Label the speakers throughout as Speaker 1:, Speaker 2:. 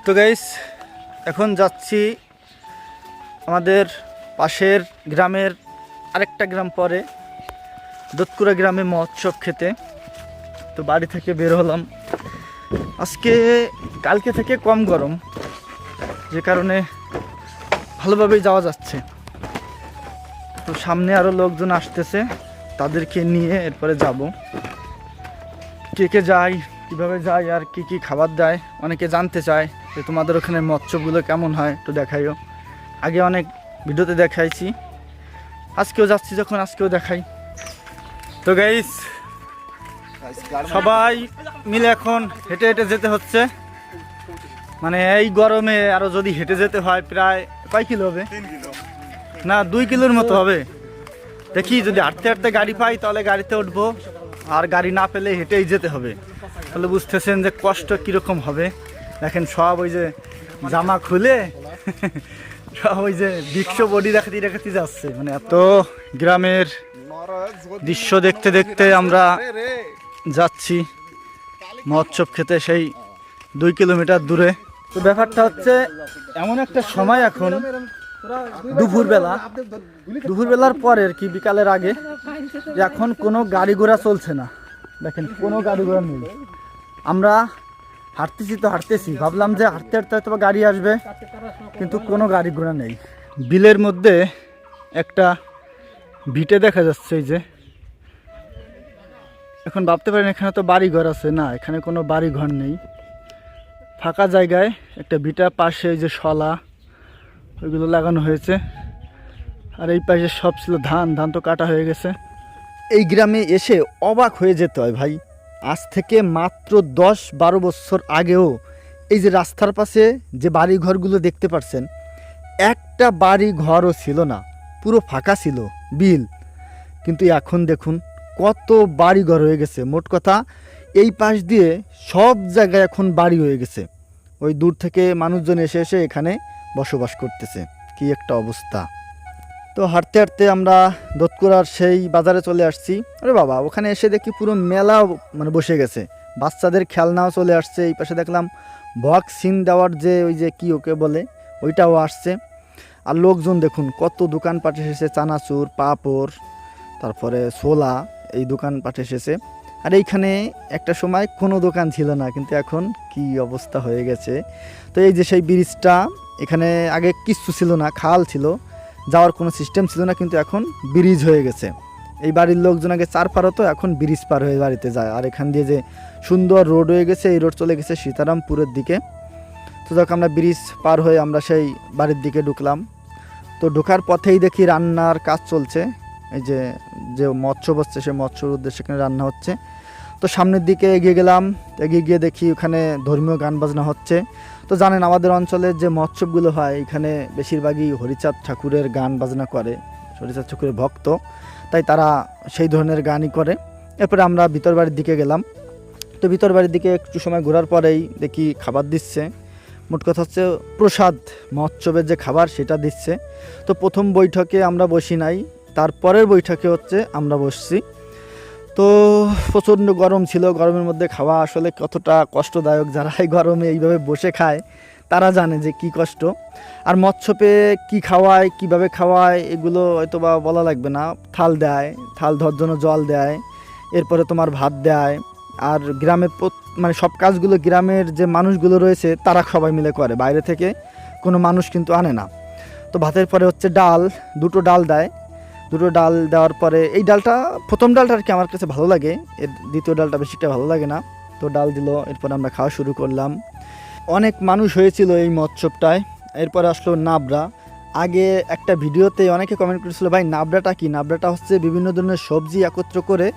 Speaker 1: তো গাইস, এখন যাচ্ছি আমাদের পাশের গ্রামের আরেকটা গ্রাম পরে দোতকুড়া গ্রামে মহোৎসব খেতে। তো বাড়ি থেকে বের হলাম। আজকে কালকে থেকে কম গরম, যে কারণে ভালোভাবেই যাওয়া যাচ্ছে। তো সামনে আরও লোকজন আসতেছে, তাদেরকে নিয়ে এরপরে যাব। কে কে যায়, কীভাবে যায়, আর কি কি খাবার দেয়, অনেকে জানতে চায় যে তোমাদের ওখানে মৎস্যগুলো কেমন হয় একটু দেখাইও। আগে অনেক ভিডিওতে দেখাইছি, আজকেও যাচ্ছি যখন আজকেও দেখাই। তো গাইস, সবাই মিলে এখন হেঁটে হেঁটে যেতে হচ্ছে। মানে এই গরমে আরও যদি হেঁটে যেতে হয় প্রায় কয় কিলো হবে? না, 2 কিলোর মতো হবে। দেখি যদি হাঁটতে হাঁটতে গাড়ি পাই তাহলে গাড়িতে উঠবো, আর গাড়ি না পেলে হেঁটেই যেতে হবে। তাহলে বুঝতেছেন যে কষ্ট কীরকম হবে। দেখেন সব ওই যে জামা খুলে সব ওই যে বিক্ষ বডি দেখাতে যাচ্ছে। মানে এত গ্রামের দৃশ্য দেখতে দেখতে আমরা যাচ্ছি মহোৎসব খেতে, সেই 2 কিলোমিটার দূরে। তো ব্যাপারটা হচ্ছে এমন একটা সময় এখন দুপুরবেলার পরে আর কি, বিকালের আগে, এখন কোনো গাড়ি ঘোড়া চলছে না। দেখেন কোনো গাড়ি ঘোড়া নেই। আমরা হাঁটতেছি, ভাবলাম যে হাঁটতে হাঁটতে হয়তো গাড়ি আসবে, কিন্তু কোনো গাড়ি ঘোড়া নেই। বিলের মধ্যে একটা ভিটে দেখা যাচ্ছে। এই যে এখন ভাবতে পারেন এখানে তো বাড়ি ঘর আছে, না এখানে কোনো বাড়ি ঘর নেই। ফাঁকা জায়গায় একটা ভিটা, পাশে এই যে শলা ওইগুলো লাগানো হয়েছে। আর এই পাশে সব ছিল ধান তো কাটা হয়ে গেছে। এই গ্রামে এসে অবাক হয়ে যেতে হয় ভাই। আজ থেকে মাত্র 10-12 বছর আগেও এই যে রাস্তার পাশে যে বাড়ি ঘরগুলো দেখতে পাচ্ছেন, একটা বাড়ি ঘরও ছিল না, পুরো ফাঁকা ছিল বিল। কিন্তু এখন দেখুন কত বাড়ি ঘর হয়ে গেছে। মোট কথা এই পাশ দিয়ে সব জায়গায় এখন বাড়ি হয়ে গেছে। ওই দূর থেকে মানুষজন এসে এসে এখানে বসবাস করতেছে। কি একটা অবস্থা। তো হাঁটতে হাঁটতে আমরা দোতকুড়ার সেই বাজারে চলে আসছি। আরে বাবা, ওখানে এসে দেখি পুরো মেলা মানে বসে গেছে, বাচ্চাদের খেলনাও চলে আসছে। এই পাশে দেখলাম বক্স সিন দেওয়ার যে ওই যে কি ওকে বলে, ওইটাও আসছে। আর লোকজন দেখুন কত দোকানপাট এসেছে, চানাচুর, পাঁপড়, তারপরে ছোলা, এই দোকানপাট এসেছে। আর এইখানে একটা সময় কোনো দোকান ছিল না, কিন্তু এখন কি অবস্থা হয়ে গেছে। তো এই যে সেই ব্রিজটা, এখানে আগে কিচ্ছু ছিল না, খাল ছিল, যাওয়ার কোনো সিস্টেম ছিল না, কিন্তু এখন ব্রিজ হয়ে গেছে। এই বাড়ির লোকজন আগে চার পার হতো, এখন ব্রিজ পার হয়ে বাড়িতে যায়। আর এখান দিয়ে যে সুন্দর রোড হয়ে গেছে, এই রোড চলে গেছে সীতারামপুরের দিকে। তো যখন আমরা ব্রিজ পার হয়ে আমরা সেই বাড়ির দিকে ঢুকলাম। তো ঢোকার পথেই দেখি রান্নার কাজ চলছে। এই যে যে মৎস্য বসছে, সে মৎস্যর উদ্দেশ্যে এখানে রান্না হচ্ছে। তো সামনের দিকে এগিয়ে গেলাম, এগিয়ে গিয়ে দেখি ওখানে ধর্মীয় গান বাজনা হচ্ছে। তো জানেন আমাদের অঞ্চলের যে মহোৎসবগুলো হয়, এখানে বেশিরভাগই হরিচাঁদ ঠাকুরের গান বাজনা করে, হরিচাঁদ ঠাকুরের ভক্ত, তাই তারা সেই ধরনের গানই করে। এরপরে আমরা ভিতর বাড়ির দিকে গেলাম। তো ভিতর বাড়ির দিকে একটু সময় ঘোরার পরেই দেখি খাবার দিচ্ছে। মোট কথা হচ্ছে প্রসাদ, মহোৎসবের যে খাবার সেটা দিচ্ছে। তো প্রথম বৈঠকে আমরা বসি নাই, তারপরের বৈঠকে হচ্ছে আমরা বসছি। তো প্রচণ্ড গরম ছিল, গরমের মধ্যে খাওয়া আসলে কতটা কষ্টদায়ক। যারা এই গরমে এইভাবে বসে খায় তারা জানে যে কি কষ্ট। আর মৎস্যপে কি খাওয়ায়, কিভাবে খাওয়ায়, এগুলো হয়তো বা বলা লাগবে না। থাল দেয়, থাল ধোয়ার জন্য জল দেয়, এরপরে তোমার ভাত দেয়। আর গ্রামের মানে সব কাজগুলো গ্রামের যে মানুষগুলো রয়েছে তারা সবাই মিলে করে, বাইরে থেকে কোনো মানুষ কিন্তু আনে না। তো ভাতের পরে হচ্ছে ডাল, 2টো ডাল দেয়। 2টো ডাল দেওয়ার পরে এই ডালটা, প্রথম ডালটা আর কি আমার কাছে ভালো লাগে, এর দ্বিতীয় ডালটা বেশিটা ভালো লাগে না। তো ডাল দিল, এরপর আমরা খাওয়া শুরু করলাম। অনেক মানুষ হয়েছিল এই মৎস্যটায়। এরপরে আসলো নাবড়া। আগে একটা ভিডিওতে অনেকে কমেন্ট করেছিল, ভাই নাবড়াটা কি? নাবড়াটা হচ্ছে বিভিন্ন ধরনের সবজি একত্র করে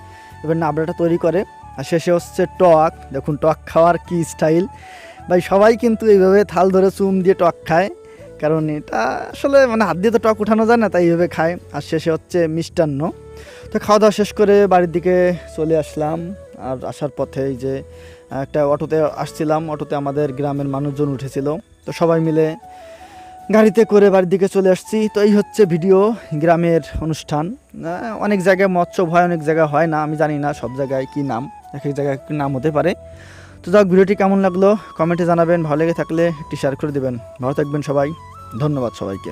Speaker 1: এবার নাবড়াটা তৈরি করে। আর শেষে হচ্ছে টক। দেখুন টক খাওয়ার কি স্টাইল ভাই, সবাই কিন্তু এইভাবে থাল ধরে চুম দিয়ে টক খায়, কারণ এটা আসলে মানে হাত দিয়ে তো টক উঠানো যায় না, তাই এইভাবে খায়। আর শেষে হচ্ছে মিষ্টান্ন। তো খাওয়া দাওয়া শেষ করে বাড়ির দিকে চলে আসলাম। আর আসার পথে এই যে একটা অটোতে আসছিলাম, অটোতে আমাদের গ্রামের মানুষজন উঠেছিল। তো সবাই মিলে গাড়িতে করে বাড়ির দিকে চলে আসছি। তো এই হচ্ছে ভিডিও গ্রামের অনুষ্ঠান। অনেক জায়গায় মৎস্য হয়, অনেক জায়গায় হয় না, আমি জানি না সব জায়গায় কী নাম, এক এক জায়গায় কী নাম হতে পারে। তো যাক, ভিডিওটি কেমন লাগলো কমেন্টে জানাবেন, ভালো লেগে থাকলে একটি শেয়ার করে দেবেন। ভালো থাকবেন সবাই, ধন্যবাদ সবাইকে।